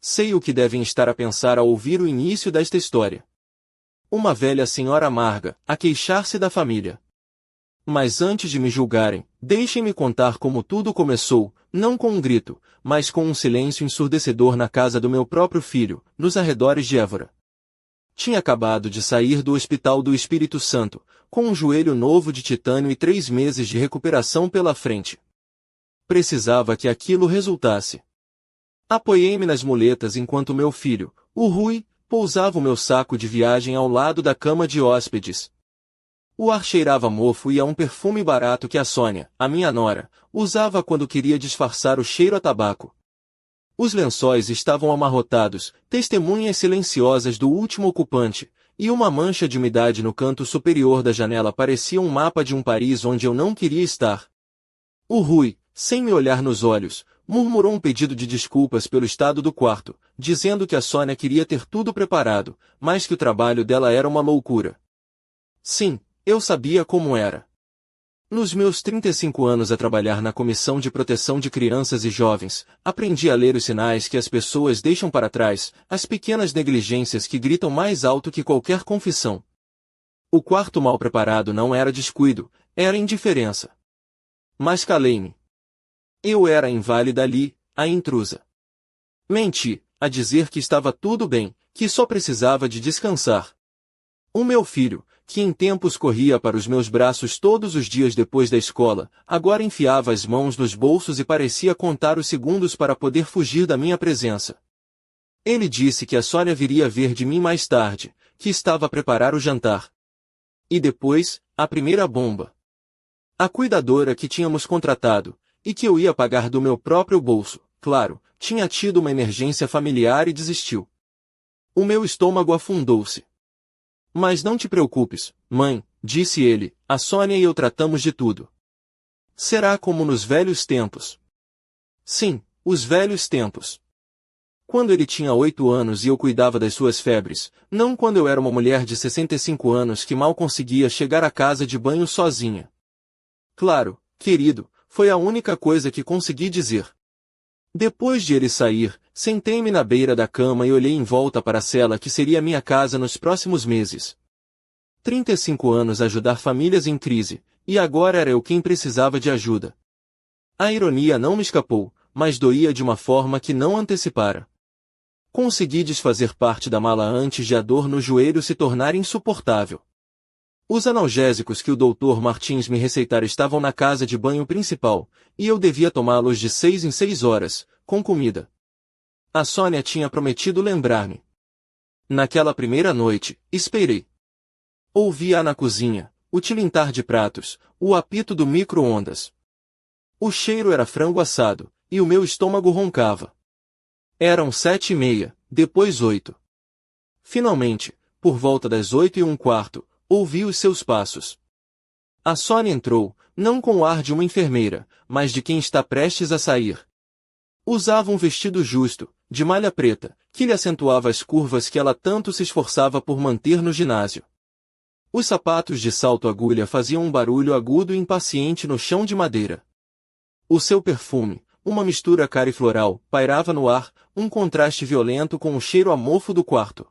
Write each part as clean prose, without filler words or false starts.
Sei o que devem estar a pensar ao ouvir o início desta história. Uma velha senhora amarga, a queixar-se da família. Mas antes de me julgarem, deixem-me contar como tudo começou, não com um grito, mas com um silêncio ensurdecedor na casa do meu próprio filho, nos arredores de Évora. Tinha acabado de sair do Hospital do Espírito Santo, com um joelho novo de titânio e 3 meses de recuperação pela frente. Precisava que aquilo resultasse. Apoiei-me nas muletas enquanto meu filho, o Rui, pousava o meu saco de viagem ao lado da cama de hóspedes. O ar cheirava mofo e a um perfume barato que a Sônia, a minha nora, usava quando queria disfarçar o cheiro a tabaco. Os lençóis estavam amarrotados, testemunhas silenciosas do último ocupante, e uma mancha de umidade no canto superior da janela parecia um mapa de um Paris onde eu não queria estar. O Rui, sem me olhar nos olhos, murmurou um pedido de desculpas pelo estado do quarto, dizendo que a Sônia queria ter tudo preparado, mas que o trabalho dela era uma loucura. Sim, eu sabia como era. Nos meus 35 anos a trabalhar na Comissão de Proteção de Crianças e Jovens, aprendi a ler os sinais que as pessoas deixam para trás, as pequenas negligências que gritam mais alto que qualquer confissão. O quarto mal preparado não era descuido, era indiferença. Mas calei-me. Eu era a inválida ali, a intrusa. Menti, a dizer que estava tudo bem, que só precisava de descansar. O meu filho, que em tempos corria para os meus braços todos os dias depois da escola, agora enfiava as mãos nos bolsos e parecia contar os segundos para poder fugir da minha presença. Ele disse que a Sônia viria ver de mim mais tarde, que estava a preparar o jantar. E depois, a primeira bomba. A cuidadora que tínhamos contratado, e que eu ia pagar do meu próprio bolso, claro, tinha tido uma emergência familiar e desistiu. O meu estômago afundou-se. Mas não te preocupes, mãe, disse ele, a Sônia e eu tratamos de tudo. Será como nos velhos tempos. Sim, os velhos tempos. Quando ele tinha 8 anos e eu cuidava das suas febres, não quando eu era uma mulher de 65 anos que mal conseguia chegar à casa de banho sozinha. Claro, querido, foi a única coisa que consegui dizer. Depois de ele sair, sentei-me na beira da cama e olhei em volta para a cela que seria minha casa nos próximos meses. 35 anos a ajudar famílias em crise, e agora era eu quem precisava de ajuda. A ironia não me escapou, mas doía de uma forma que não antecipara. Consegui desfazer parte da mala antes de a dor no joelho se tornar insuportável. Os analgésicos que o Dr. Martins me receitara estavam na casa de banho principal, e eu devia tomá-los de 6 em 6 horas, com comida. A Sônia tinha prometido lembrar-me. Naquela primeira noite, esperei. Ouvi-a na cozinha, o tilintar de pratos, o apito do micro-ondas. O cheiro era frango assado, e o meu estômago roncava. Eram 7h30, depois 8. Finalmente, por volta das 8h15, ouvi os seus passos. A Sônia entrou, não com o ar de uma enfermeira, mas de quem está prestes a sair. Usava um vestido justo, de malha preta, que lhe acentuava as curvas que ela tanto se esforçava por manter no ginásio. Os sapatos de salto-agulha faziam um barulho agudo e impaciente no chão de madeira. O seu perfume, uma mistura cara e floral, pairava no ar, um contraste violento com o cheiro a mofo do quarto.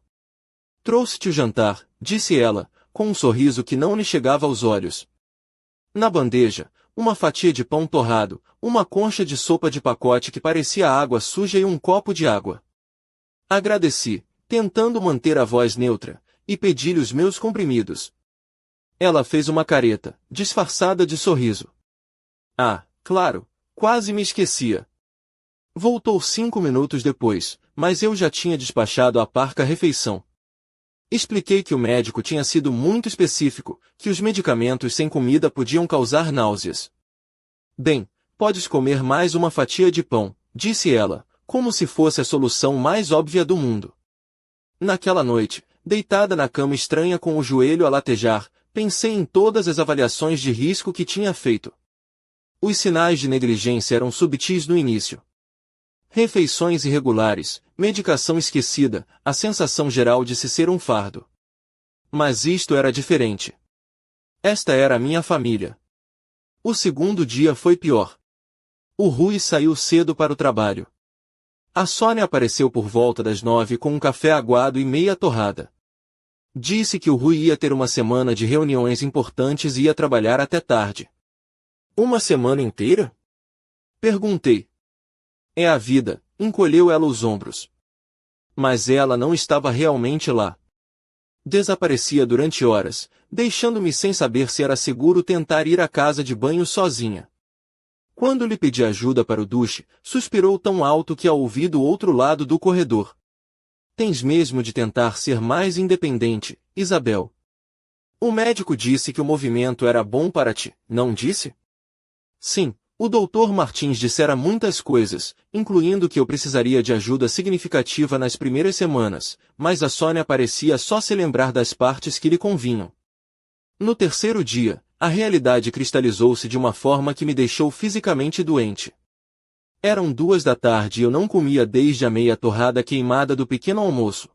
Trouxe-te o jantar, disse ela, com um sorriso que não lhe chegava aos olhos. Na bandeja, uma fatia de pão torrado, uma concha de sopa de pacote que parecia água suja e um copo de água. Agradeci, tentando manter a voz neutra, e pedi-lhe os meus comprimidos. Ela fez uma careta, disfarçada de sorriso. Ah, claro, quase me esquecia. Voltou 5 minutos depois, mas eu já tinha despachado a parca refeição. Expliquei que o médico tinha sido muito específico, que os medicamentos sem comida podiam causar náuseas. Bem, podes comer mais uma fatia de pão, disse ela, como se fosse a solução mais óbvia do mundo. Naquela noite, deitada na cama estranha com o joelho a latejar, pensei em todas as avaliações de risco que tinha feito. Os sinais de negligência eram subtis no início. Refeições irregulares, medicação esquecida, a sensação geral de se ser um fardo. Mas isto era diferente. Esta era a minha família. O segundo dia foi pior. O Rui saiu cedo para o trabalho. A Sônia apareceu por volta das 9 com um café aguado e meia torrada. Disse que o Rui ia ter uma semana de reuniões importantes e ia trabalhar até tarde. Uma semana inteira? Perguntei. É a vida, encolheu ela os ombros. Mas ela não estava realmente lá. Desaparecia durante horas, deixando-me sem saber se era seguro tentar ir à casa de banho sozinha. Quando lhe pedi ajuda para o duche, suspirou tão alto que a ouvi do outro lado do corredor. Tens mesmo de tentar ser mais independente, Isabel. O médico disse que o movimento era bom para ti, não disse? Sim, o Dr. Martins dissera muitas coisas, incluindo que eu precisaria de ajuda significativa nas primeiras semanas, mas a Sônia parecia só se lembrar das partes que lhe convinham. No terceiro dia, a realidade cristalizou-se de uma forma que me deixou fisicamente doente. Eram 2 da tarde e eu não comia desde a meia torrada queimada do pequeno almoço.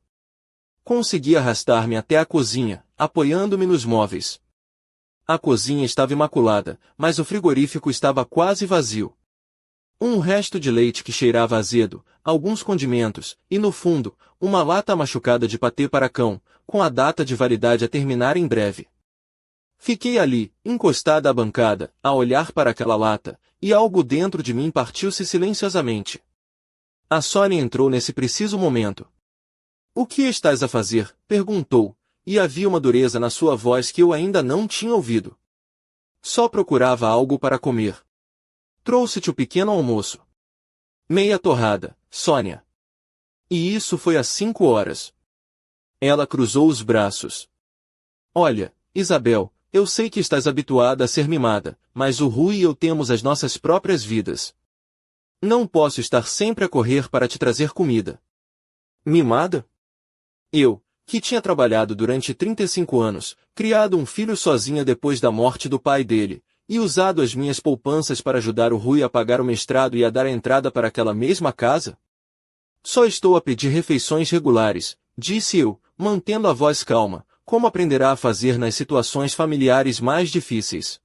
Consegui arrastar-me até a cozinha, apoiando-me nos móveis. A cozinha estava imaculada, mas o frigorífico estava quase vazio. Um resto de leite que cheirava azedo, alguns condimentos, e no fundo, uma lata machucada de patê para cão, com a data de validade a terminar em breve. Fiquei ali, encostada à bancada, a olhar para aquela lata, e algo dentro de mim partiu-se silenciosamente. A Sônia entrou nesse preciso momento. "O que estás a fazer?" perguntou, e havia uma dureza na sua voz que eu ainda não tinha ouvido. "Só procurava algo para comer. Trouxe-te o pequeno almoço." "Meia torrada, Sônia." "E isso foi às 5 horas." Ela cruzou os braços. "Olha, Isabel, eu sei que estás habituada a ser mimada, mas o Rui e eu temos as nossas próprias vidas. Não posso estar sempre a correr para te trazer comida." "Mimada?" Eu, que tinha trabalhado durante 35 anos, criado um filho sozinha depois da morte do pai dele, e usado as minhas poupanças para ajudar o Rui a pagar o mestrado e a dar a entrada para aquela mesma casa? "Só estou a pedir refeições regulares", disse eu, mantendo a voz calma, como aprenderá a fazer nas situações familiares mais difíceis.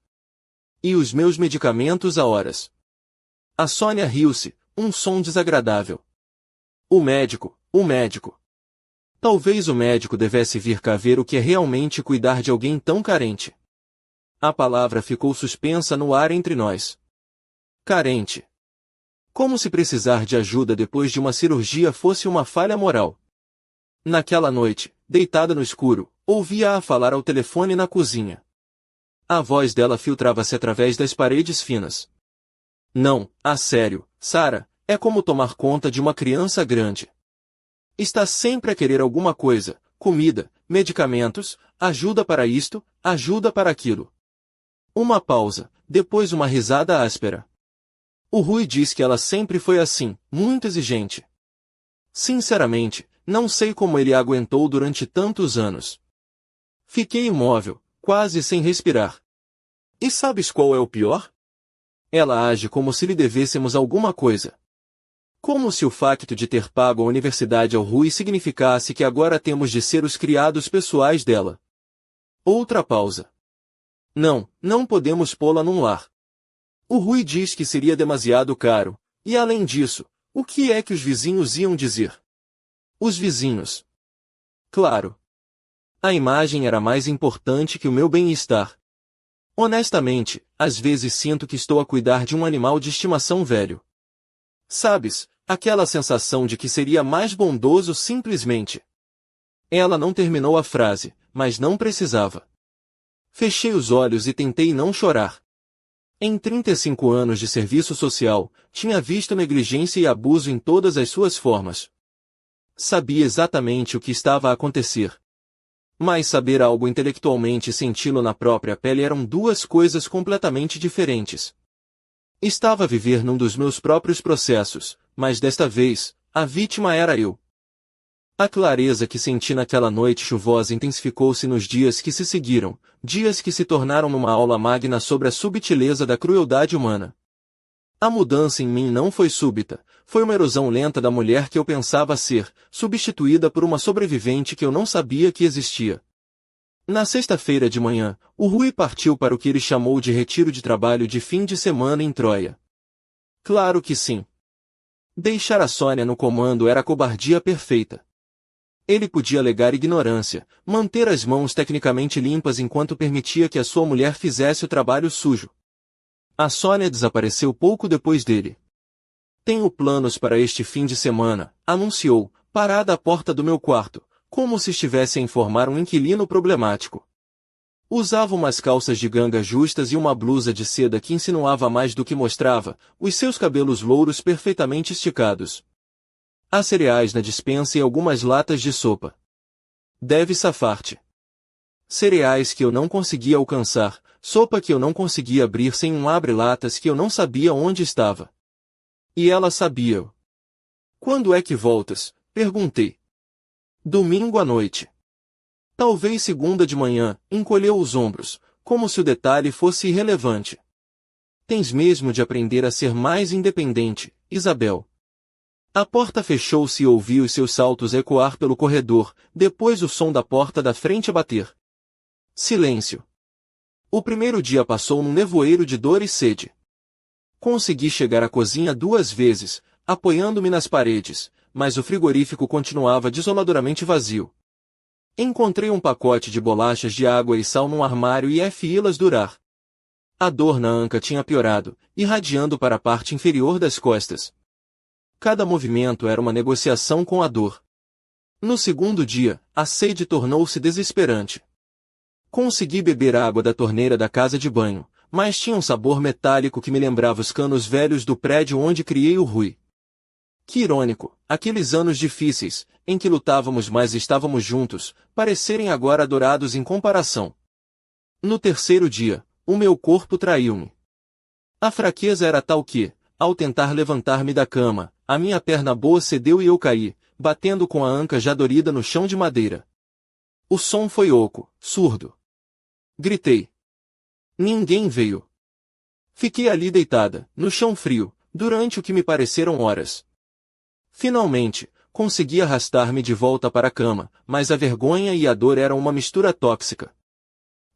"E os meus medicamentos a horas." A Sônia riu-se, um som desagradável. O médico. Talvez o médico devesse vir cá ver o que é realmente cuidar de alguém tão carente. A palavra ficou suspensa no ar entre nós. Carente. Como se precisar de ajuda depois de uma cirurgia fosse uma falha moral. Naquela noite, deitada no escuro, ouvia-a falar ao telefone na cozinha. A voz dela filtrava-se através das paredes finas. "Não, a sério, Sara, é como tomar conta de uma criança grande. Está sempre a querer alguma coisa, comida, medicamentos, ajuda para isto, ajuda para aquilo." Uma pausa, depois uma risada áspera. "O Rui diz que ela sempre foi assim, muito exigente. Sinceramente, não sei como ele a aguentou durante tantos anos." Fiquei imóvel, quase sem respirar. "E sabes qual é o pior? Ela age como se lhe devêssemos alguma coisa. Como se o facto de ter pago a universidade ao Rui significasse que agora temos de ser os criados pessoais dela." Outra pausa. Não podemos pô-la num lar. O Rui diz que seria demasiado caro, e além disso, o que é que os vizinhos iam dizer? Os vizinhos. Claro. A imagem era mais importante que o meu bem-estar. Honestamente, às vezes sinto que estou a cuidar de um animal de estimação velho. Sabes, aquela sensação de que seria mais bondoso simplesmente. Ela não terminou a frase, mas não precisava. Fechei os olhos e tentei não chorar. Em 35 anos de serviço social, tinha visto negligência e abuso em todas as suas formas. Sabia exatamente o que estava a acontecer. Mas saber algo intelectualmente e senti-lo na própria pele eram 2 coisas completamente diferentes. Estava a viver num dos meus próprios processos, mas desta vez, a vítima era eu. A clareza que senti naquela noite chuvosa intensificou-se nos dias que se seguiram, dias que se tornaram uma aula magna sobre a subtileza da crueldade humana. A mudança em mim não foi súbita, foi uma erosão lenta da mulher que eu pensava ser, substituída por uma sobrevivente que eu não sabia que existia. Na sexta-feira de manhã, o Rui partiu para o que ele chamou de retiro de trabalho de fim de semana em Troia. Claro que sim. Deixar a Sônia no comando era a cobardia perfeita. Ele podia alegar ignorância, manter as mãos tecnicamente limpas enquanto permitia que a sua mulher fizesse o trabalho sujo. A Sônia desapareceu pouco depois dele. Tenho planos para este fim de semana, anunciou, parada à porta do meu quarto, como se estivesse a informar um inquilino problemático. Usava umas calças de ganga justas e uma blusa de seda que insinuava mais do que mostrava, os seus cabelos louros perfeitamente esticados. Há cereais na despensa e algumas latas de sopa. Deve safar-te. Cereais que eu não conseguia alcançar, sopa que eu não conseguia abrir sem um abre-latas que eu não sabia onde estava. E ela sabia. Quando é que voltas? Perguntei. Domingo à noite. Talvez segunda de manhã, encolheu os ombros, como se o detalhe fosse irrelevante. Tens mesmo de aprender a ser mais independente, Isabel. A porta fechou-se e ouvi os seus saltos ecoar pelo corredor, depois o som da porta da frente a bater. Silêncio. O primeiro dia passou num nevoeiro de dor e sede. Consegui chegar à cozinha 2 vezes, apoiando-me nas paredes, mas o frigorífico continuava desoladoramente vazio. Encontrei um pacote de bolachas de água e sal num armário e fi-las durar. A dor na anca tinha piorado, irradiando para a parte inferior das costas. Cada movimento era uma negociação com a dor. No segundo dia, a sede tornou-se desesperante. Consegui beber água da torneira da casa de banho, mas tinha um sabor metálico que me lembrava os canos velhos do prédio onde criei o Rui. Que irônico, aqueles anos difíceis, em que lutávamos mas estávamos juntos, parecerem agora adorados em comparação. No terceiro dia, o meu corpo traiu-me. A fraqueza era tal que, ao tentar levantar-me da cama, a minha perna boa cedeu e eu caí, batendo com a anca já dorida no chão de madeira. O som foi oco, surdo. Gritei. Ninguém veio. Fiquei ali deitada, no chão frio, durante o que me pareceram horas. Finalmente, consegui arrastar-me de volta para a cama, mas a vergonha e a dor eram uma mistura tóxica.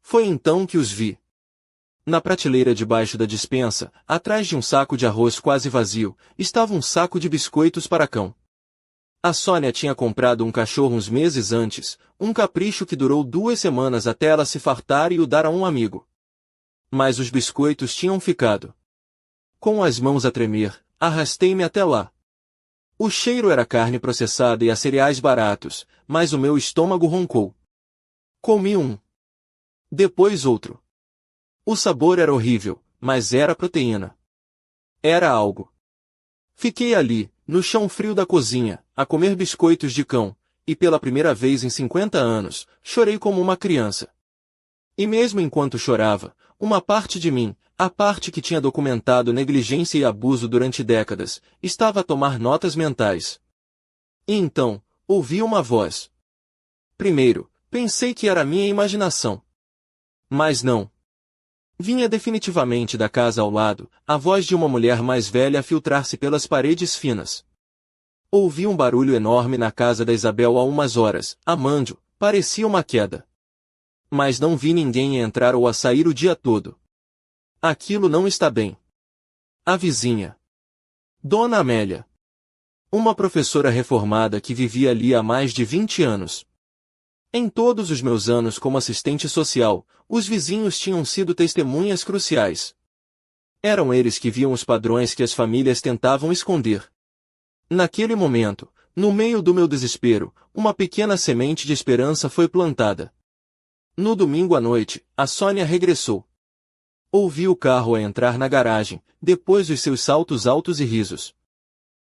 Foi então que os vi. Na prateleira debaixo da despensa, atrás de um saco de arroz quase vazio, estava um saco de biscoitos para cão. A Sônia tinha comprado um cachorro uns meses antes, um capricho que durou 2 semanas até ela se fartar e o dar a um amigo. Mas os biscoitos tinham ficado. Com as mãos a tremer, arrastei-me até lá. O cheiro era carne processada e a cereais baratos, mas o meu estômago roncou. Comi um. Depois outro. O sabor era horrível, mas era proteína. Era algo. Fiquei ali, no chão frio da cozinha, a comer biscoitos de cão, e pela primeira vez em 50 anos, chorei como uma criança. E mesmo enquanto chorava, uma parte de mim, a parte que tinha documentado negligência e abuso durante décadas, estava a tomar notas mentais. E então, ouvi uma voz. Primeiro, pensei que era minha imaginação. Mas não. Vinha definitivamente da casa ao lado, a voz de uma mulher mais velha a filtrar-se pelas paredes finas. Ouvi um barulho enorme na casa da Isabel há umas horas, amando, parecia uma queda. Mas não vi ninguém a entrar ou a sair o dia todo. Aquilo não está bem. A vizinha. Dona Amélia. Uma professora reformada que vivia ali há mais de 20 anos. Em todos os meus anos como assistente social, os vizinhos tinham sido testemunhas cruciais. Eram eles que viam os padrões que as famílias tentavam esconder. Naquele momento, no meio do meu desespero, uma pequena semente de esperança foi plantada. No domingo à noite, a Sônia regressou. Ouvi o carro a entrar na garagem, depois os seus saltos altos e risos.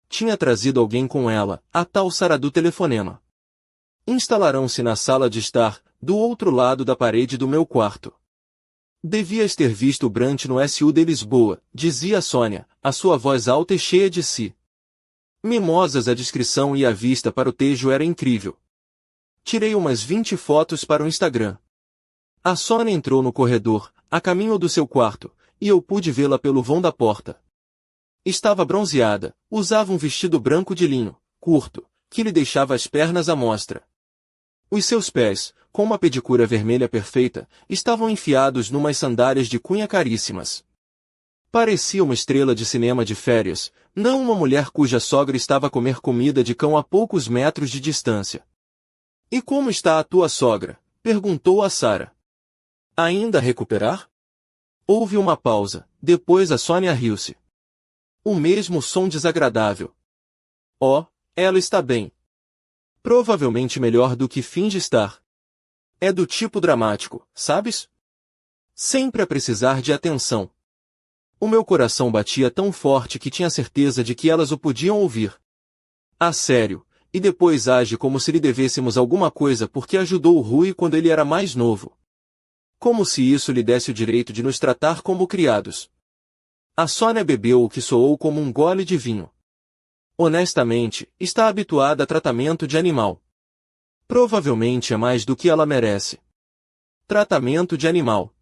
Tinha trazido alguém com ela, a tal Sara do telefonema. Instalarão-se na sala de estar, do outro lado da parede do meu quarto. Devias ter visto o Brant no SU de Lisboa, dizia a Sônia, a sua voz alta e cheia de si. Mimosas a descrição e a vista para o Tejo era incrível. Tirei umas 20 fotos para o Instagram. A Sônia entrou no corredor, a caminho do seu quarto, e eu pude vê-la pelo vão da porta. Estava bronzeada, usava um vestido branco de linho, curto, que lhe deixava as pernas à mostra. Os seus pés, com uma pedicura vermelha perfeita, estavam enfiados numas sandálias de cunha caríssimas. Parecia uma estrela de cinema de férias, Não uma mulher cuja sogra estava a comer comida de cão a poucos metros de distância. E como está a tua sogra? Perguntou a Sara. Ainda a recuperar? Houve uma pausa, depois a Sônia riu-se. O mesmo som desagradável. Oh, ela está bem. Provavelmente melhor do que finge estar. É do tipo dramático, sabes? Sempre a precisar de atenção. O meu coração batia tão forte que tinha certeza de que elas o podiam ouvir. Ah, sério, e depois age como se lhe devêssemos alguma coisa porque ajudou o Rui quando ele era mais novo. Como se isso lhe desse o direito de nos tratar como criados. A Sônia bebeu o que soou como um gole de vinho. Honestamente, está habituada a tratamento de animal. Provavelmente é mais do que ela merece. Tratamento de animal.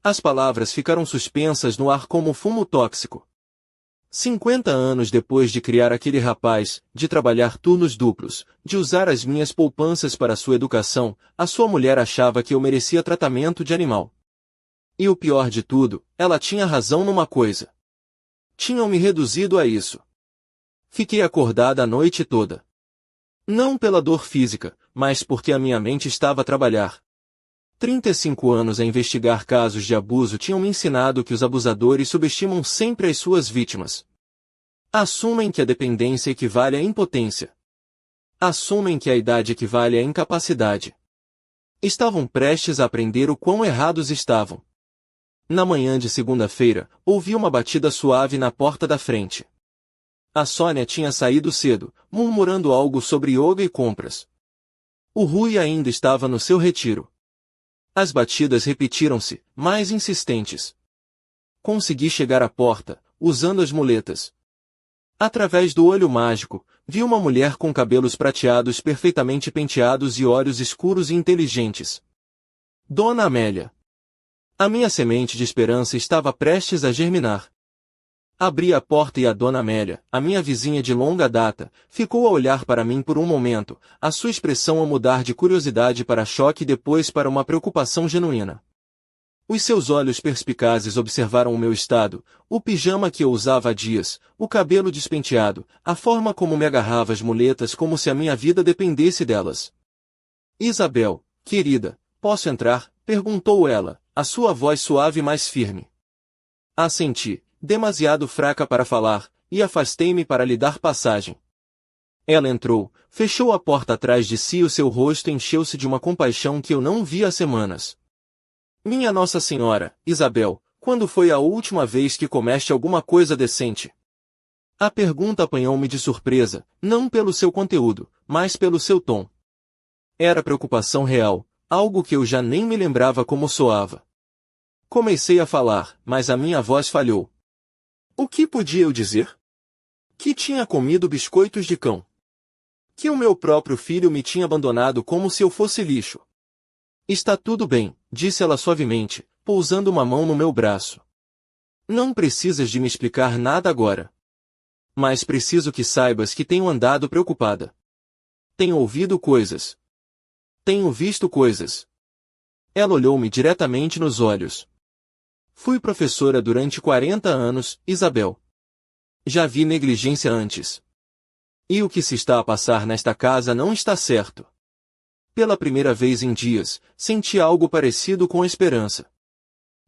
As palavras ficaram suspensas no ar como fumo tóxico. 50 anos depois de criar aquele rapaz, de trabalhar turnos duplos, de usar as minhas poupanças para sua educação, a sua mulher achava que eu merecia tratamento de animal. E o pior de tudo, ela tinha razão numa coisa. Tinham me reduzido a isso. Fiquei acordada a noite toda. Não pela dor física, mas porque a minha mente estava a trabalhar. 35 anos a investigar casos de abuso tinham me ensinado que os abusadores subestimam sempre as suas vítimas. Assumem que a dependência equivale à impotência. Assumem que a idade equivale à incapacidade. Estavam prestes a aprender o quão errados estavam. Na manhã de segunda-feira, ouvi uma batida suave na porta da frente. A Sônia tinha saído cedo, murmurando algo sobre yoga e compras. O Rui ainda estava no seu retiro. As batidas repetiram-se, mais insistentes. Consegui chegar à porta, usando as muletas. Através do olho mágico, vi uma mulher com cabelos prateados perfeitamente penteados e olhos escuros e inteligentes. Dona Amélia. A minha semente de esperança estava prestes a germinar. Abri a porta e a Dona Amélia, a minha vizinha de longa data, ficou a olhar para mim por um momento, a sua expressão a mudar de curiosidade para choque e depois para uma preocupação genuína. Os seus olhos perspicazes observaram o meu estado, o pijama que eu usava há dias, o cabelo despenteado, a forma como me agarrava as muletas como se a minha vida dependesse delas. Isabel, querida, posso entrar? Perguntou ela, a sua voz suave e mais firme. Assenti. Demasiado fraca para falar, e afastei-me para lhe dar passagem. Ela entrou, fechou a porta atrás de si e o seu rosto encheu-se de uma compaixão que eu não via há semanas. Minha Nossa Senhora, Isabel, quando foi a última vez que comeste alguma coisa decente? A pergunta apanhou-me de surpresa, não pelo seu conteúdo, mas pelo seu tom. Era preocupação real, algo que eu já nem me lembrava como soava. Comecei a falar, mas a minha voz falhou. O que podia eu dizer? Que tinha comido biscoitos de cão. Que o meu próprio filho me tinha abandonado como se eu fosse lixo. Está tudo bem, disse ela suavemente, pousando uma mão no meu braço. Não precisas de me explicar nada agora. Mas preciso que saibas que tenho andado preocupada. Tenho ouvido coisas. Tenho visto coisas. Ela olhou-me diretamente nos olhos. Fui professora durante 40 anos, Isabel. Já vi negligência antes. E o que se está a passar nesta casa não está certo. Pela primeira vez em dias, senti algo parecido com esperança.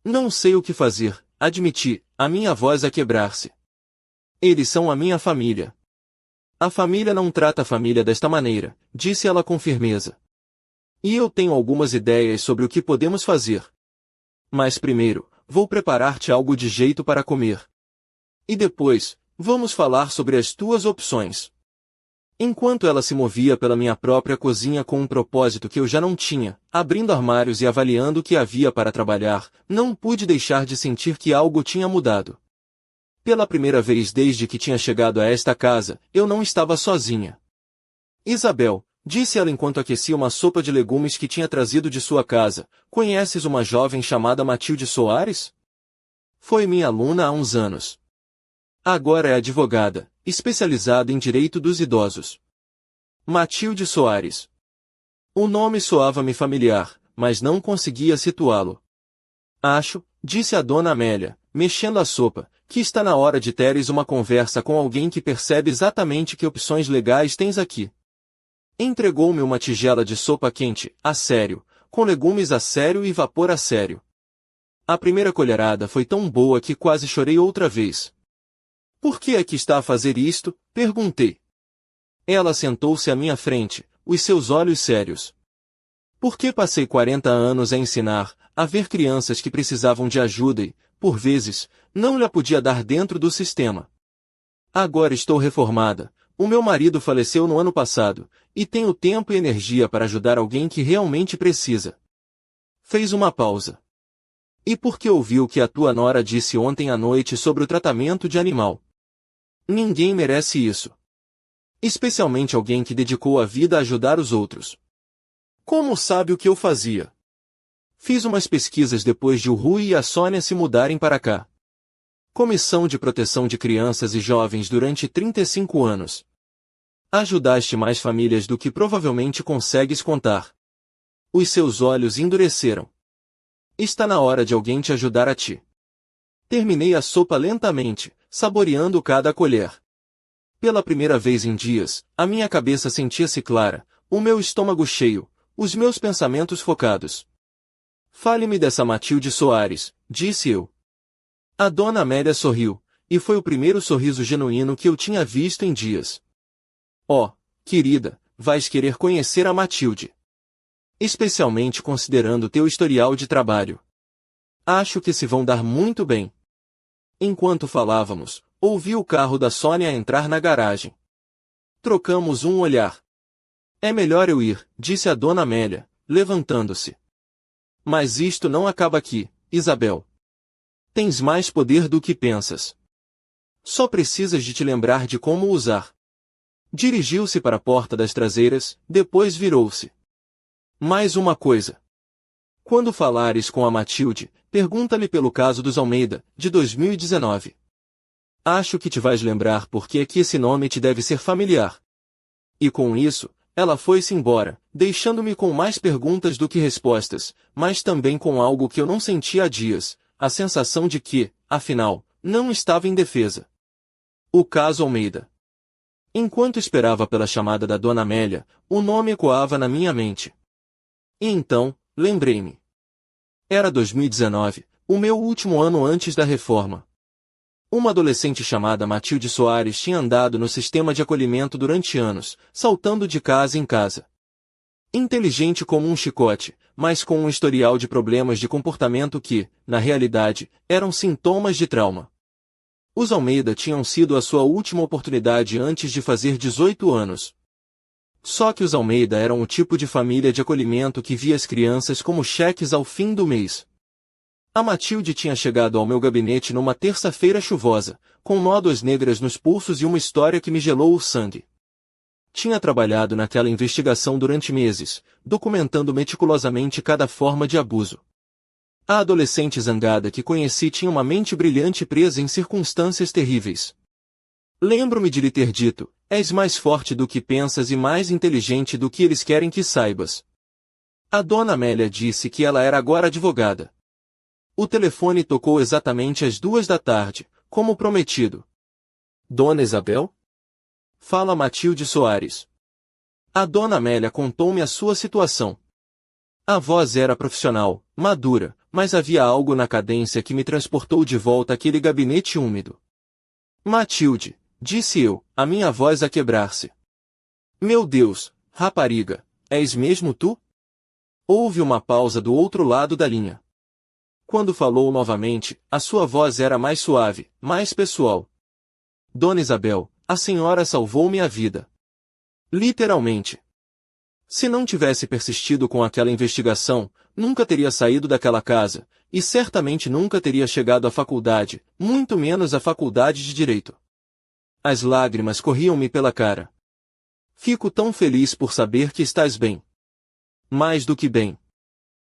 Não sei o que fazer, admiti, a minha voz a quebrar-se. Eles são a minha família. A família não trata a família desta maneira, disse ela com firmeza. E eu tenho algumas ideias sobre o que podemos fazer. Mas primeiro, vou preparar-te algo de jeito para comer. E depois, vamos falar sobre as tuas opções. Enquanto ela se movia pela minha própria cozinha com um propósito que eu já não tinha, abrindo armários e avaliando o que havia para trabalhar, não pude deixar de sentir que algo tinha mudado. Pela primeira vez desde que tinha chegado a esta casa, eu não estava sozinha. Isabel, disse ela enquanto aquecia uma sopa de legumes que tinha trazido de sua casa, conheces uma jovem chamada Matilde Soares? Foi minha aluna há uns anos. Agora é advogada, especializada em direito dos idosos. Matilde Soares. O nome soava-me familiar, mas não conseguia situá-lo. Acho, disse a Dona Amélia, mexendo a sopa, que está na hora de teres uma conversa com alguém que percebe exatamente que opções legais tens aqui. Entregou-me uma tigela de sopa quente, a sério, com legumes a sério e vapor a sério. A primeira colherada foi tão boa que quase chorei outra vez. Por que é que está a fazer isto? Perguntei. Ela sentou-se à minha frente, os seus olhos sérios. Porque passei 40 anos a ensinar, a ver crianças que precisavam de ajuda e, por vezes, não lhe podia dar dentro do sistema. Agora estou reformada, o meu marido faleceu no ano passado, e tenho tempo e energia para ajudar alguém que realmente precisa. Fez uma pausa. E por que ouviu o que a tua nora disse ontem à noite sobre o tratamento de animal? Ninguém merece isso. Especialmente alguém que dedicou a vida a ajudar os outros. Como sabe o que eu fazia? Fiz umas pesquisas depois de o Rui e a Sônia se mudarem para cá. Comissão de Proteção de Crianças e Jovens durante 35 anos. Ajudaste mais famílias do que provavelmente consegues contar. Os seus olhos endureceram. Está na hora de alguém te ajudar a ti. Terminei a sopa lentamente, saboreando cada colher. Pela primeira vez em dias, a minha cabeça sentia-se clara, o meu estômago cheio, os meus pensamentos focados. Fale-me dessa Matilde Soares, disse eu. A dona Amélia sorriu, e foi o primeiro sorriso genuíno que eu tinha visto em dias. Oh, querida, vais querer conhecer a Matilde. Especialmente considerando teu historial de trabalho. Acho que se vão dar muito bem. Enquanto falávamos, ouvi o carro da Sônia entrar na garagem. Trocamos um olhar. É melhor eu ir, disse a dona Amélia, levantando-se. Mas isto não acaba aqui, Isabel. Tens mais poder do que pensas. Só precisas de te lembrar de como usar. Dirigiu-se para a porta das traseiras, depois virou-se. Mais uma coisa. Quando falares com a Matilde, pergunta-lhe pelo caso dos Almeida, de 2019. Acho que te vais lembrar porque é que esse nome te deve ser familiar. E com isso, ela foi-se embora, deixando-me com mais perguntas do que respostas, mas também com algo que eu não sentia há dias, a sensação de que, afinal, não estava indefesa. O caso Almeida. Enquanto esperava pela chamada da dona Amélia, o nome ecoava na minha mente. E então, lembrei-me. Era 2019, o meu último ano antes da reforma. Uma adolescente chamada Matilde Soares tinha andado no sistema de acolhimento durante anos, saltando de casa em casa. Inteligente como um chicote, mas com um historial de problemas de comportamento que, na realidade, eram sintomas de trauma. Os Almeida tinham sido a sua última oportunidade antes de fazer 18 anos. Só que os Almeida eram o tipo de família de acolhimento que via as crianças como cheques ao fim do mês. A Matilde tinha chegado ao meu gabinete numa terça-feira chuvosa, com nódoas negras nos pulsos e uma história que me gelou o sangue. Tinha trabalhado naquela investigação durante meses, documentando meticulosamente cada forma de abuso. A adolescente zangada que conheci tinha uma mente brilhante presa em circunstâncias terríveis. Lembro-me de lhe ter dito, és mais forte do que pensas e mais inteligente do que eles querem que saibas. A dona Amélia disse que ela era agora advogada. O telefone tocou exatamente às 2 da tarde, como prometido. Dona Isabel? Fala Matilde Soares. A dona Amélia contou-me a sua situação. A voz era profissional, madura, mas havia algo na cadência que me transportou de volta àquele gabinete úmido. Matilde, disse eu, a minha voz a quebrar-se. Meu Deus, rapariga, és mesmo tu? Houve uma pausa do outro lado da linha. Quando falou novamente, a sua voz era mais suave, mais pessoal. Dona Isabel, a senhora salvou-me a vida. Literalmente. Se não tivesse persistido com aquela investigação, nunca teria saído daquela casa, e certamente nunca teria chegado à faculdade, muito menos à faculdade de Direito. As lágrimas corriam-me pela cara. Fico tão feliz por saber que estás bem. Mais do que bem.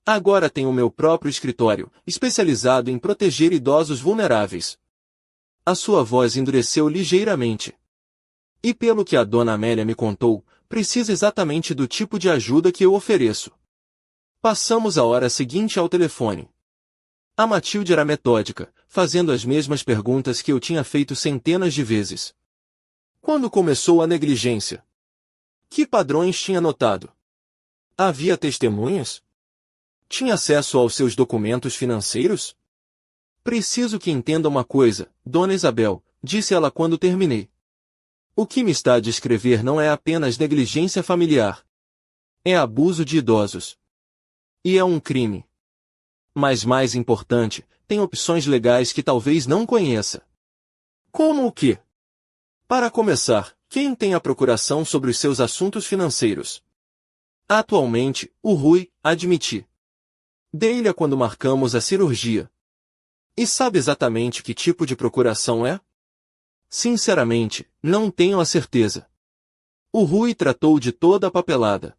Agora tenho o meu próprio escritório, especializado em proteger idosos vulneráveis. A sua voz endureceu ligeiramente. E pelo que a dona Amélia me contou, precisa exatamente do tipo de ajuda que eu ofereço. Passamos a hora seguinte ao telefone. A Matilde era metódica, fazendo as mesmas perguntas que eu tinha feito centenas de vezes. Quando começou a negligência? Que padrões tinha notado? Havia testemunhas? Tinha acesso aos seus documentos financeiros? Preciso que entenda uma coisa, Dona Isabel, disse ela quando terminei. O que me está a descrever não é apenas negligência familiar. É abuso de idosos. E é um crime. Mas mais importante, tem opções legais que talvez não conheça. Como o quê? Para começar, quem tem a procuração sobre os seus assuntos financeiros? Atualmente, o Rui, admiti. Dei-lhe quando marcamos a cirurgia. E sabe exatamente que tipo de procuração é? Sinceramente, não tenho a certeza. O Rui tratou de toda a papelada.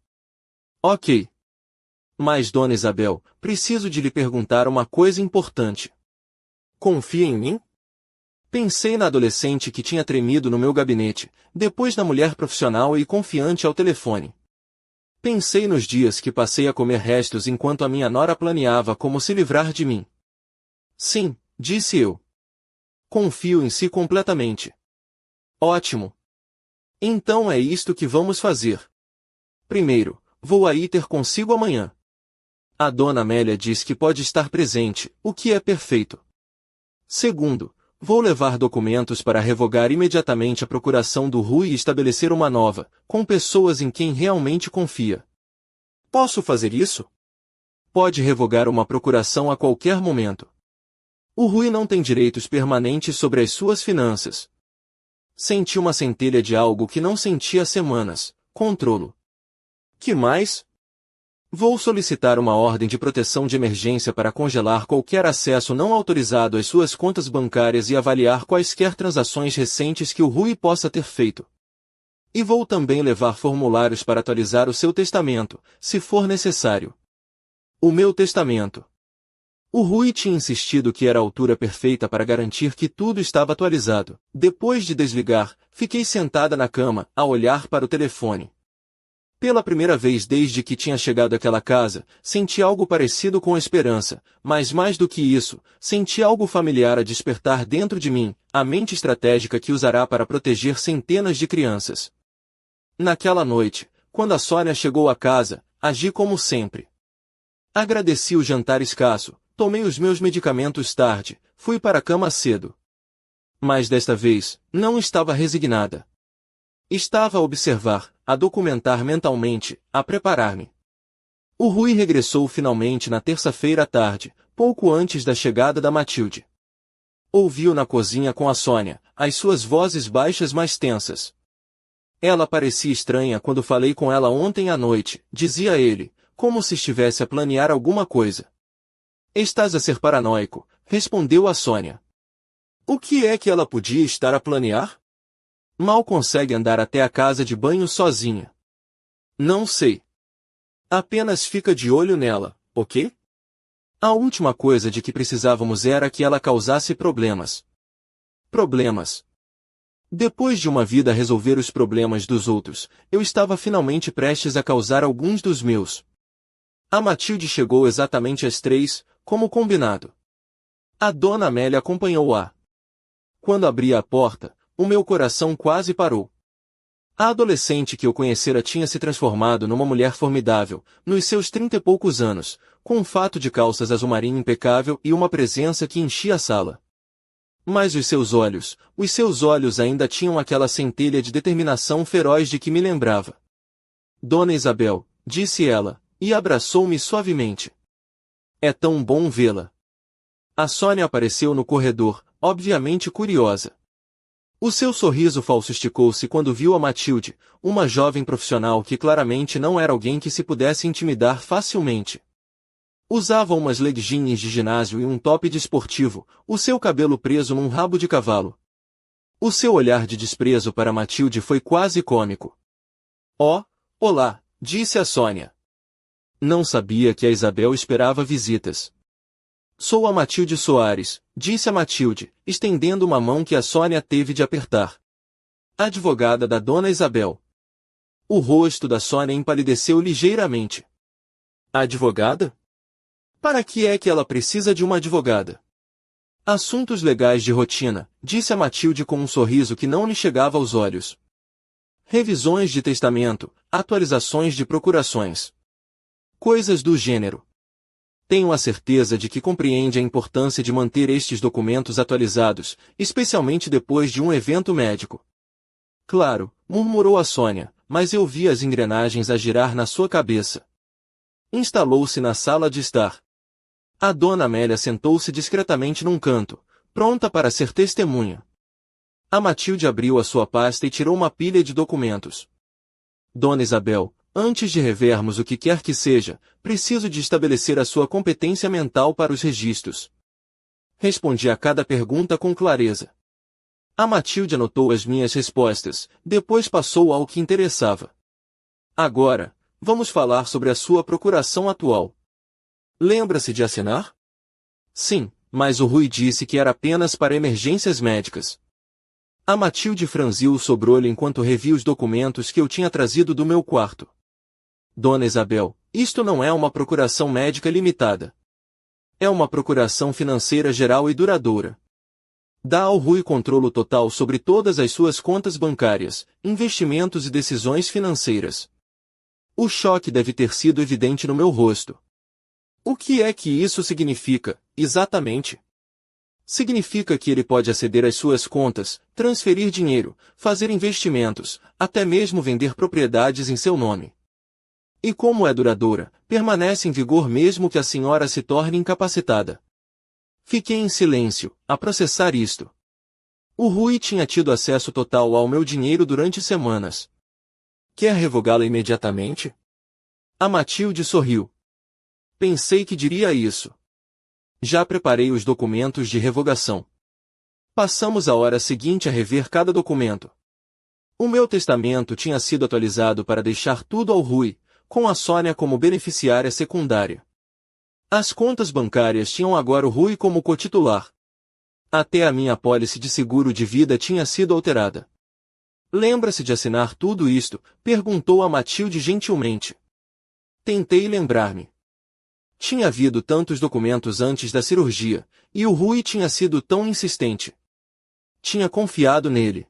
Ok. Mas, Dona Isabel, preciso de lhe perguntar uma coisa importante. Confia em mim? Pensei na adolescente que tinha tremido no meu gabinete, depois na mulher profissional e confiante ao telefone. Pensei nos dias que passei a comer restos enquanto a minha nora planeava como se livrar de mim. Sim, disse eu. Confio em si completamente. Ótimo. Então é isto que vamos fazer. Primeiro, vou aí ter consigo amanhã. A dona Amélia diz que pode estar presente, o que é perfeito. Segundo, vou levar documentos para revogar imediatamente a procuração do Rui e estabelecer uma nova, com pessoas em quem realmente confia. Posso fazer isso? Pode revogar uma procuração a qualquer momento. O Rui não tem direitos permanentes sobre as suas finanças. Senti uma centelha de algo que não sentia há semanas, controlo. Que mais? Vou solicitar uma ordem de proteção de emergência para congelar qualquer acesso não autorizado às suas contas bancárias e avaliar quaisquer transações recentes que o Rui possa ter feito. E vou também levar formulários para atualizar o seu testamento, se for necessário. O meu testamento. O Rui tinha insistido que era a altura perfeita para garantir que tudo estava atualizado. Depois de desligar, fiquei sentada na cama, a olhar para o telefone. Pela primeira vez desde que tinha chegado àquela casa, senti algo parecido com esperança, mas mais do que isso, senti algo familiar a despertar dentro de mim, a mente estratégica que usará para proteger centenas de crianças. Naquela noite, quando a Sônia chegou à casa, agi como sempre. Agradeci o jantar escasso, tomei os meus medicamentos tarde, fui para a cama cedo. Mas desta vez, não estava resignada. Estava a observar, a documentar mentalmente, a preparar-me. O Rui regressou finalmente na terça-feira à tarde, pouco antes da chegada da Matilde. Ouvi-o na cozinha com a Sônia, as suas vozes baixas mais tensas. Ela parecia estranha quando falei com ela ontem à noite, dizia ele, como se estivesse a planear alguma coisa. Estás a ser paranoico, respondeu a Sônia. O que é que ela podia estar a planear? Mal consegue andar até a casa de banho sozinha. Não sei. Apenas fica de olho nela, ok? A última coisa de que precisávamos era que ela causasse problemas. Problemas. Depois de uma vida a resolver os problemas dos outros, eu estava finalmente prestes a causar alguns dos meus. A Matilde chegou exatamente às 3, como combinado. A dona Amélia acompanhou-a. Quando abri a porta, o meu coração quase parou. A adolescente que eu conhecera tinha se transformado numa mulher formidável, nos seus 30 e poucos anos, com um fato de calças azul marinho impecável e uma presença que enchia a sala. Mas os seus olhos ainda tinham aquela centelha de determinação feroz de que me lembrava. Dona Isabel, disse ela, e abraçou-me suavemente. É tão bom vê-la. A Sônia apareceu no corredor, obviamente curiosa. O seu sorriso falso esticou-se quando viu a Matilde, uma jovem profissional que claramente não era alguém que se pudesse intimidar facilmente. Usava umas leggings de ginásio e um top de esportivo, o seu cabelo preso num rabo de cavalo. O seu olhar de desprezo para Matilde foi quase cômico. Oh, olá, disse a Sônia. Não sabia que a Isabel esperava visitas. Sou a Matilde Soares, disse a Matilde, estendendo uma mão que a Sônia teve de apertar. Advogada da dona Isabel. O rosto da Sônia empalideceu ligeiramente. Advogada? Para que é que ela precisa de uma advogada? Assuntos legais de rotina, disse a Matilde com um sorriso que não lhe chegava aos olhos. Revisões de testamento, atualizações de procurações. Coisas do gênero. Tenho a certeza de que compreende a importância de manter estes documentos atualizados, especialmente depois de um evento médico. Claro, murmurou a Sônia, mas eu vi as engrenagens a girar na sua cabeça. Instalou-se na sala de estar. A dona Amélia sentou-se discretamente num canto, pronta para ser testemunha. A Matilde abriu a sua pasta e tirou uma pilha de documentos. Dona Isabel, antes de revermos o que quer que seja, preciso de estabelecer a sua competência mental para os registros. Respondi a cada pergunta com clareza. A Matilde anotou as minhas respostas, depois passou ao que interessava. Agora, vamos falar sobre a sua procuração atual. Lembra-se de assinar? Sim, mas o Rui disse que era apenas para emergências médicas. A Matilde franziu o sobrolho enquanto revia os documentos que eu tinha trazido do meu quarto. Dona Isabel, isto não é uma procuração médica limitada. É uma procuração financeira geral e duradoura. Dá ao Rui controle total sobre todas as suas contas bancárias, investimentos e decisões financeiras. O choque deve ter sido evidente no meu rosto. O que é que isso significa, exatamente? Significa que ele pode aceder às suas contas, transferir dinheiro, fazer investimentos, até mesmo vender propriedades em seu nome. E como é duradoura, permanece em vigor mesmo que a senhora se torne incapacitada. Fiquei em silêncio, a processar isto. O Rui tinha tido acesso total ao meu dinheiro durante semanas. Quer revogá-la imediatamente? A Matilde sorriu. Pensei que diria isso. Já preparei os documentos de revogação. Passamos a hora seguinte a rever cada documento. O meu testamento tinha sido atualizado para deixar tudo ao Rui, com a Sônia como beneficiária secundária. As contas bancárias tinham agora o Rui como cotitular. Até a minha apólice de seguro de vida tinha sido alterada. Lembra-se de assinar tudo isto? Perguntou a Matilde gentilmente. Tentei lembrar-me. Tinha havido tantos documentos antes da cirurgia, e o Rui tinha sido tão insistente. Tinha confiado nele.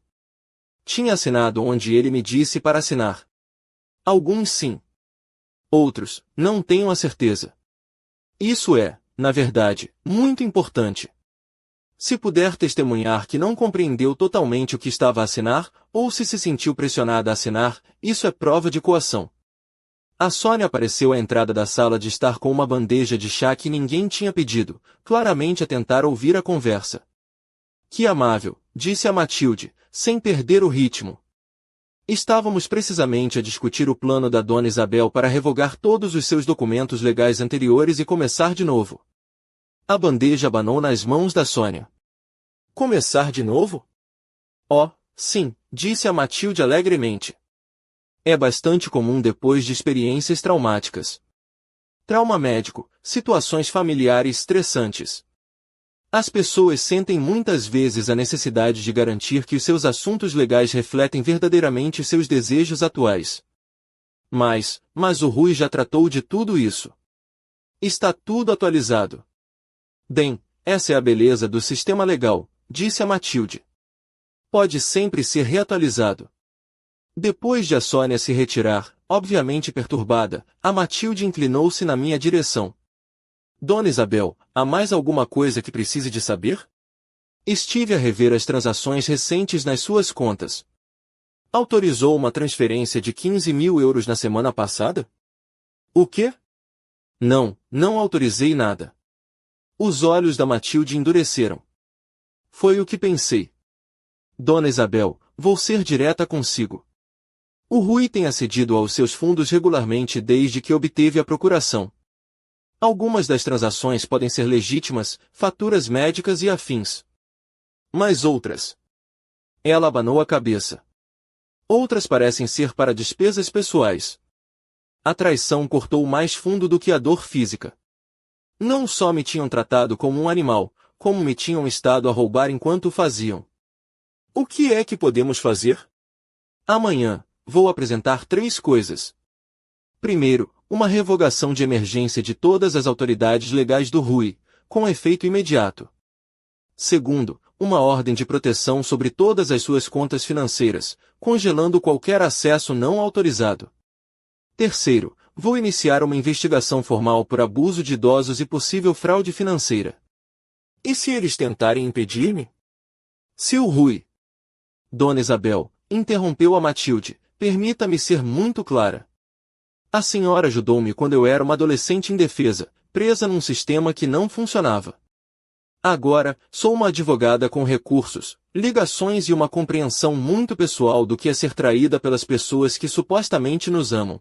Tinha assinado onde ele me disse para assinar. Alguns sim. Outros, não tenho a certeza. Isso é, na verdade, muito importante. Se puder testemunhar que não compreendeu totalmente o que estava a assinar, ou se sentiu pressionada a assinar, isso é prova de coação. A Sônia apareceu à entrada da sala de estar com uma bandeja de chá que ninguém tinha pedido, claramente a tentar ouvir a conversa. Que amável, disse a Matilde, sem perder o ritmo. Estávamos precisamente a discutir o plano da Dona Isabel para revogar todos os seus documentos legais anteriores e começar de novo. A bandeja abanou nas mãos da Sônia. Começar de novo? Oh, sim, disse a Matilde alegremente. É bastante comum depois de experiências traumáticas. Trauma médico, situações familiares estressantes. As pessoas sentem muitas vezes a necessidade de garantir que os seus assuntos legais refletem verdadeiramente seus desejos atuais. Mas o Rui já tratou de tudo isso. Está tudo atualizado. Bem, essa é a beleza do sistema legal, disse a Matilde. Pode sempre ser reatualizado. Depois de a Sônia se retirar, obviamente perturbada, a Matilde inclinou-se na minha direção. Dona Isabel, há mais alguma coisa que precise de saber? Estive a rever as transações recentes nas suas contas. Autorizou uma transferência de 15.000 euros na semana passada? O quê? Não autorizei nada. Os olhos da Matilde endureceram. Foi o que pensei. Dona Isabel, vou ser direta consigo. O Rui tem acedido aos seus fundos regularmente desde que obteve a procuração. Algumas das transações podem ser legítimas, faturas médicas e afins. Mas outras. Ela abanou a cabeça. Outras parecem ser para despesas pessoais. A traição cortou mais fundo do que a dor física. Não só me tinham tratado como um animal, como me tinham estado a roubar enquanto o faziam. O que é que podemos fazer? Amanhã, vou apresentar 3 coisas. Primeiro, uma revogação de emergência de todas as autoridades legais do Rui, com efeito imediato. Segundo, uma ordem de proteção sobre todas as suas contas financeiras, congelando qualquer acesso não autorizado. Terceiro, vou iniciar uma investigação formal por abuso de idosos e possível fraude financeira. E se eles tentarem impedir-me? Se o Rui... Dona Isabel, interrompeu a Matilde, permita-me ser muito clara. A senhora ajudou-me quando eu era uma adolescente indefesa, presa num sistema que não funcionava. Agora, sou uma advogada com recursos, ligações e uma compreensão muito pessoal do que é ser traída pelas pessoas que supostamente nos amam.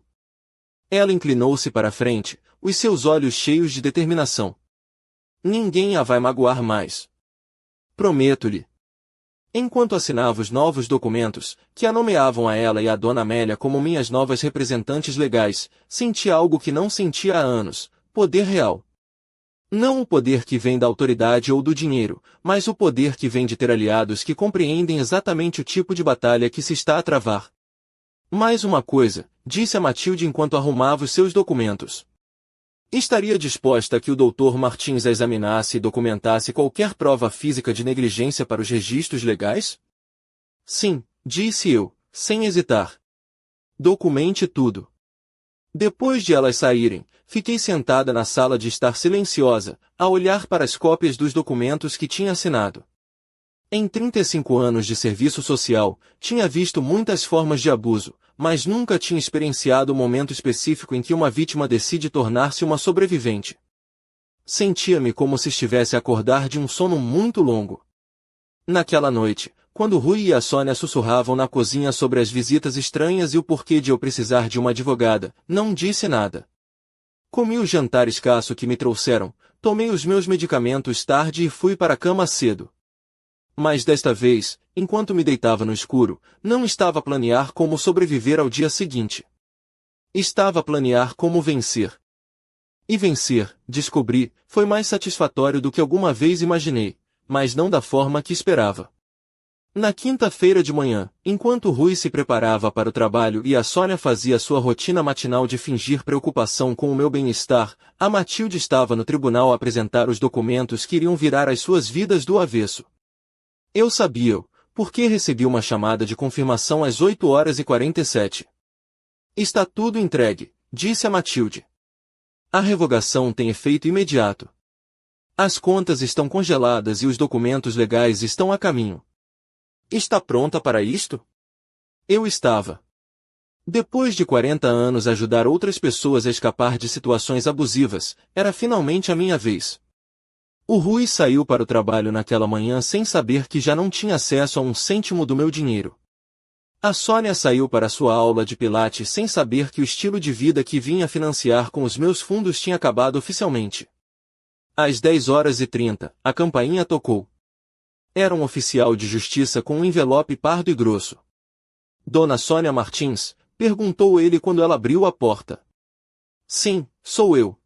Ela inclinou-se para a frente, os seus olhos cheios de determinação. Ninguém a vai magoar mais. Prometo-lhe. Enquanto assinava os novos documentos, que a nomeavam a ela e a Dona Amélia como minhas novas representantes legais, senti algo que não sentia há anos, poder real. Não o poder que vem da autoridade ou do dinheiro, mas o poder que vem de ter aliados que compreendem exatamente o tipo de batalha que se está a travar. Mais uma coisa, disse a Matilde enquanto arrumava os seus documentos. Estaria disposta a que o Dr. Martins a examinasse e documentasse qualquer prova física de negligência para os registros legais? Sim, disse eu, sem hesitar. Documente tudo. Depois de elas saírem, fiquei sentada na sala de estar silenciosa, a olhar para as cópias dos documentos que tinha assinado. Em 35 anos de serviço social, tinha visto muitas formas de abuso, mas nunca tinha experienciado o momento específico em que uma vítima decide tornar-se uma sobrevivente. Sentia-me como se estivesse a acordar de um sono muito longo. Naquela noite, quando Rui e a Sônia sussurravam na cozinha sobre as visitas estranhas e o porquê de eu precisar de uma advogada, não disse nada. Comi o jantar escasso que me trouxeram, tomei os meus medicamentos tarde e fui para a cama cedo. Mas desta vez, enquanto me deitava no escuro, não estava a planear como sobreviver ao dia seguinte. Estava a planear como vencer. E vencer, descobri, foi mais satisfatório do que alguma vez imaginei, mas não da forma que esperava. Na quinta-feira de manhã, enquanto Rui se preparava para o trabalho e a Sônia fazia sua rotina matinal de fingir preocupação com o meu bem-estar, a Matilde estava no tribunal a apresentar os documentos que iriam virar as suas vidas do avesso. Eu sabia-o, porque recebi uma chamada de confirmação às 8h47. Está tudo entregue, disse a Matilde. A revogação tem efeito imediato. As contas estão congeladas e os documentos legais estão a caminho. Está pronta para isto? Eu estava. Depois de 40 anos ajudar outras pessoas a escapar de situações abusivas, era finalmente a minha vez. O Rui saiu para o trabalho naquela manhã sem saber que já não tinha acesso a um cêntimo do meu dinheiro. A Sônia saiu para sua aula de pilates sem saber que o estilo de vida que vinha financiar com os meus fundos tinha acabado oficialmente. Às 10h30, a campainha tocou. Era um oficial de justiça com um envelope pardo e grosso. Dona Sônia Martins, perguntou ele quando ela abriu a porta. Sim, sou eu.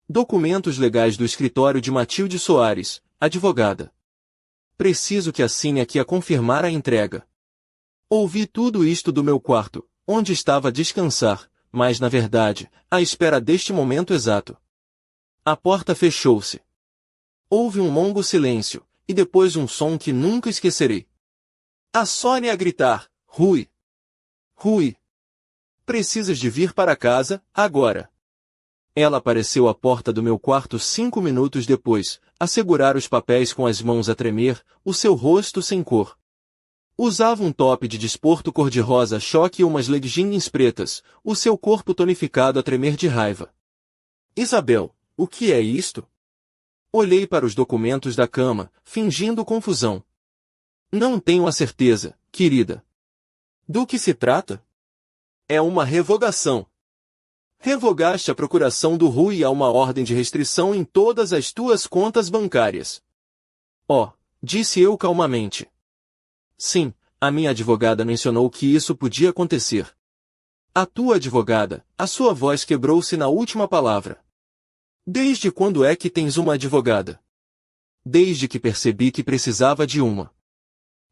Documentos legais do escritório de Matilde Soares, advogada. Preciso que assine aqui a confirmar a entrega. Ouvi tudo isto do meu quarto, onde estava a descansar, mas na verdade, à espera deste momento exato. A porta fechou-se. Houve um longo silêncio, e depois um som que nunca esquecerei. A Sônia a gritar, Rui! Rui! Precisas de vir para casa, agora! Ela apareceu à porta do meu quarto 5 minutos depois, a segurar os papéis com as mãos a tremer, o seu rosto sem cor. Usava um top de desporto cor-de-rosa choque e umas leggings pretas, o seu corpo tonificado a tremer de raiva. Isabel, o que é isto? Olhei para os documentos da cama, fingindo confusão. Não tenho a certeza, querida. Do que se trata? É uma revogação. Revogaste a procuração do Rui e há uma ordem de restrição em todas as tuas contas bancárias. Oh, disse eu calmamente. Sim, a minha advogada mencionou que isso podia acontecer. A tua advogada, a sua voz quebrou-se na última palavra. Desde quando é que tens uma advogada? Desde que percebi que precisava de uma.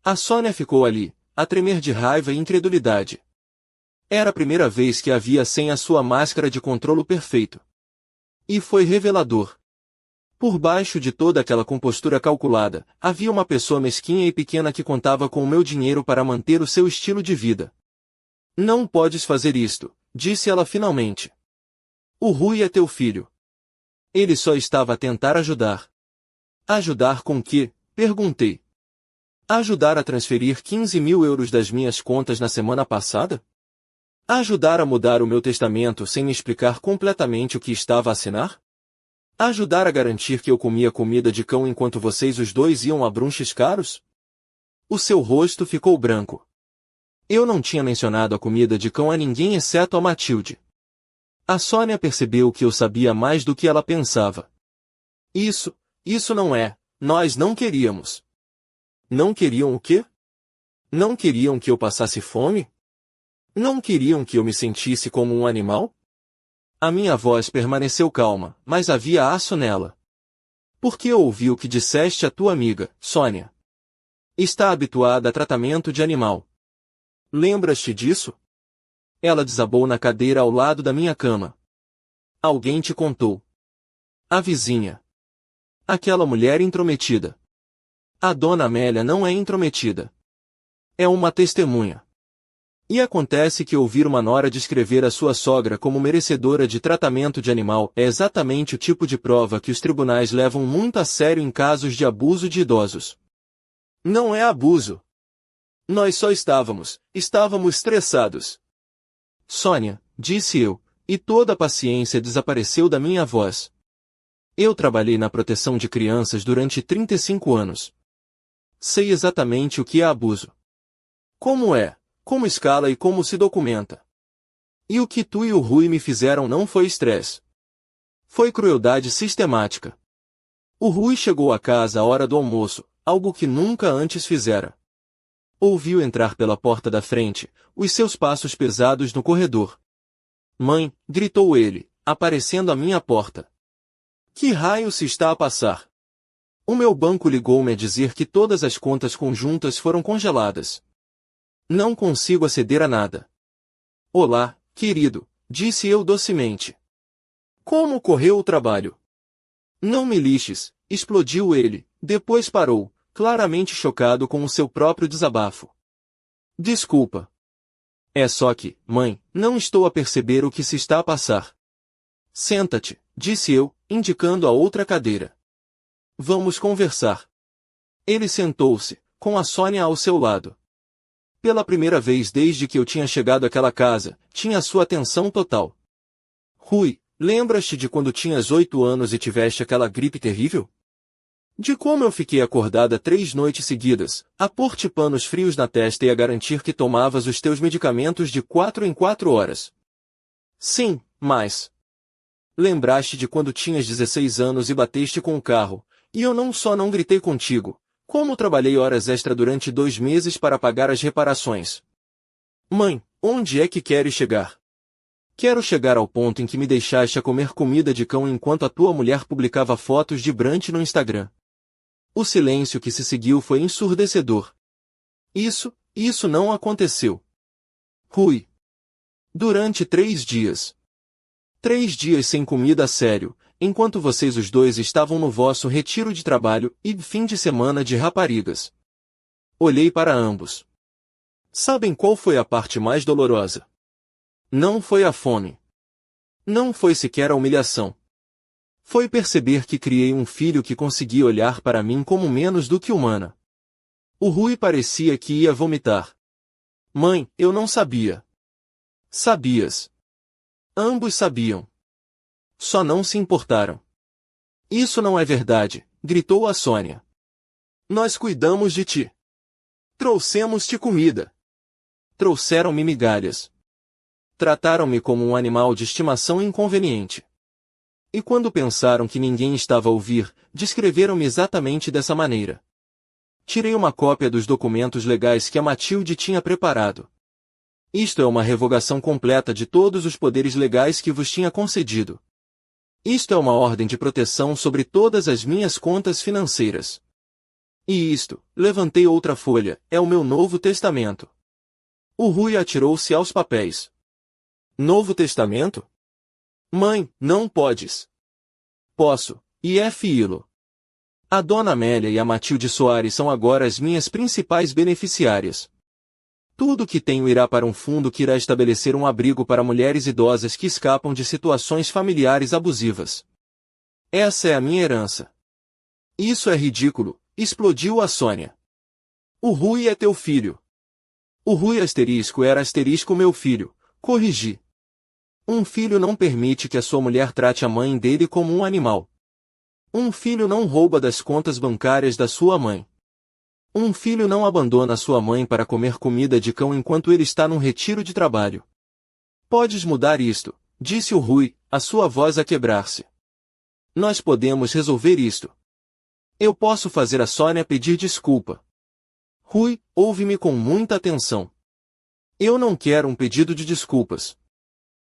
A Sônia ficou ali, a tremer de raiva e incredulidade. Era a primeira vez que a via sem a sua máscara de controlo perfeito. E foi revelador. Por baixo de toda aquela compostura calculada, havia uma pessoa mesquinha e pequena que contava com o meu dinheiro para manter o seu estilo de vida. Não podes fazer isto, disse ela finalmente. O Rui é teu filho. Ele só estava a tentar ajudar. Ajudar com quê? Perguntei. Ajudar a transferir 15.000 euros das minhas contas na semana passada? Ajudar a mudar o meu testamento sem me explicar completamente o que estava a assinar? Ajudar a garantir que eu comia comida de cão enquanto vocês os dois iam a brunches caros? O seu rosto ficou branco. Eu não tinha mencionado a comida de cão a ninguém exceto a Matilde. A Sônia percebeu que eu sabia mais do que ela pensava. Isso não é, nós não queríamos. Não queriam o quê? Não queriam que eu passasse fome? Não queriam que eu me sentisse como um animal? A minha voz permaneceu calma, mas havia aço nela. Por que ouvi o que disseste à tua amiga, Sônia? Está habituada a tratamento de animal. Lembras-te disso? Ela desabou na cadeira ao lado da minha cama. Alguém te contou. A vizinha. Aquela mulher intrometida. A dona Amélia não é intrometida. É uma testemunha. E acontece que ouvir uma nora descrever a sua sogra como merecedora de tratamento de animal é exatamente o tipo de prova que os tribunais levam muito a sério em casos de abuso de idosos. Não é abuso. Nós só estávamos estressados. Sônia, disse eu, e toda a paciência desapareceu da minha voz. Eu trabalhei na proteção de crianças durante 35 anos. Sei exatamente o que é abuso. Como é, como escala e como se documenta. E o que tu e o Rui me fizeram não foi estresse. Foi crueldade sistemática. O Rui chegou a casa à hora do almoço, algo que nunca antes fizera. Ouviu entrar pela porta da frente, os seus passos pesados no corredor. Mãe, gritou ele, aparecendo à minha porta. Que raio se está a passar? O meu banco ligou-me a dizer que todas as contas conjuntas foram congeladas. Não consigo aceder a nada. Olá, querido, disse eu docemente. Como correu o trabalho? Não me lixes, explodiu ele, depois parou, claramente chocado com o seu próprio desabafo. Desculpa. É só que, mãe, não estou a perceber o que se está a passar. Senta-te, disse eu, indicando a outra cadeira. Vamos conversar. Ele sentou-se, com a Sônia ao seu lado. Pela primeira vez desde que eu tinha chegado àquela casa, tinha a sua atenção total. Rui, lembras-te de quando tinhas 8 anos e tiveste aquela gripe terrível? De como eu fiquei acordada 3 noites seguidas, a pôr-te panos frios na testa e a garantir que tomavas os teus medicamentos de 4 em 4 horas. Sim, mas... Lembraste de quando tinhas 16 anos e bateste com o carro, e eu não só não gritei contigo, como trabalhei horas extra durante 2 meses para pagar as reparações. Mãe, onde é que queres chegar? Quero chegar ao ponto em que me deixaste a comer comida de cão enquanto a tua mulher publicava fotos de Brant no Instagram. O silêncio que se seguiu foi ensurdecedor. Isso não aconteceu. Rui. Durante 3 dias. 3 dias sem comida a sério, enquanto vocês os dois estavam no vosso retiro de trabalho e fim de semana de raparigas. Olhei para ambos. Sabem qual foi a parte mais dolorosa? Não foi a fome. Não foi sequer a humilhação. Foi perceber que criei um filho que conseguia olhar para mim como menos do que humana. O Rui parecia que ia vomitar. Mãe, eu não sabia. Sabias. Ambos sabiam. Só não se importaram. Isso não é verdade, gritou a Sônia. Nós cuidamos de ti. Trouxemos-te comida. Trouxeram-me migalhas. Trataram-me como um animal de estimação inconveniente. E quando pensaram que ninguém estava a ouvir, descreveram-me exatamente dessa maneira. Tirei uma cópia dos documentos legais que a Matilde tinha preparado. Isto é uma revogação completa de todos os poderes legais que vos tinha concedido. Isto é uma ordem de proteção sobre todas as minhas contas financeiras. E isto, levantei outra folha, é o meu novo testamento. O Rui atirou-se aos papéis. Novo Testamento? Mãe, não podes. Posso, e é filo. A Dona Amélia e a Matilde Soares são agora as minhas principais beneficiárias. Tudo que tenho irá para um fundo que irá estabelecer um abrigo para mulheres idosas que escapam de situações familiares abusivas. Essa é a minha herança. Isso é ridículo, explodiu a Sônia. O Rui é teu filho. O Rui asterisco era asterisco meu filho, corrigi. Um filho não permite que a sua mulher trate a mãe dele como um animal. Um filho não rouba das contas bancárias da sua mãe. Um filho não abandona sua mãe para comer comida de cão enquanto ele está num retiro de trabalho. Podes mudar isto, disse o Rui, a sua voz a quebrar-se. Nós podemos resolver isto. Eu posso fazer a Sônia pedir desculpa. Rui, ouve-me com muita atenção. Eu não quero um pedido de desculpas.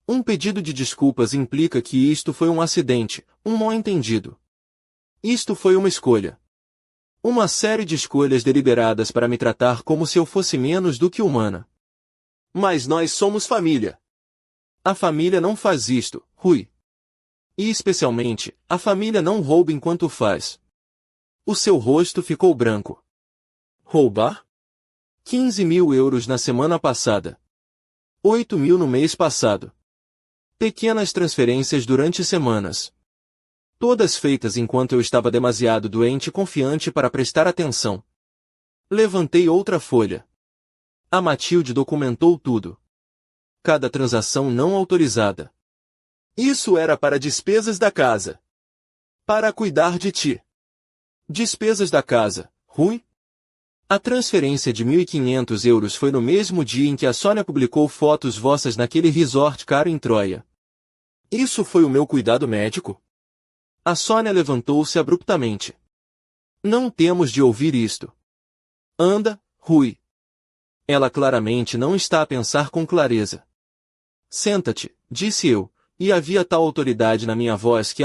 Um pedido de desculpas implica que isto foi um acidente, um mal-entendido. Isto foi uma escolha. Uma série de escolhas deliberadas para me tratar como se eu fosse menos do que humana. Mas nós somos família. A família não faz isto, Rui. E especialmente, a família não rouba enquanto faz. O seu rosto ficou branco. Roubar? 15.000 euros na semana passada. 8.000 no mês passado. Pequenas transferências durante semanas. Todas feitas enquanto eu estava demasiado doente e confiante para prestar atenção. Levantei outra folha. A Matilde documentou tudo. Cada transação não autorizada. Isso era para despesas da casa. Para cuidar de ti. Despesas da casa, Rui? A transferência de 1.500 euros foi no mesmo dia em que a Sônia publicou fotos vossas naquele resort caro em Troia. Isso foi o meu cuidado médico? A Sônia levantou-se abruptamente. Não temos de ouvir isto. Anda, Rui. Ela claramente não está a pensar com clareza. Senta-te, disse eu, e havia tal autoridade na minha voz que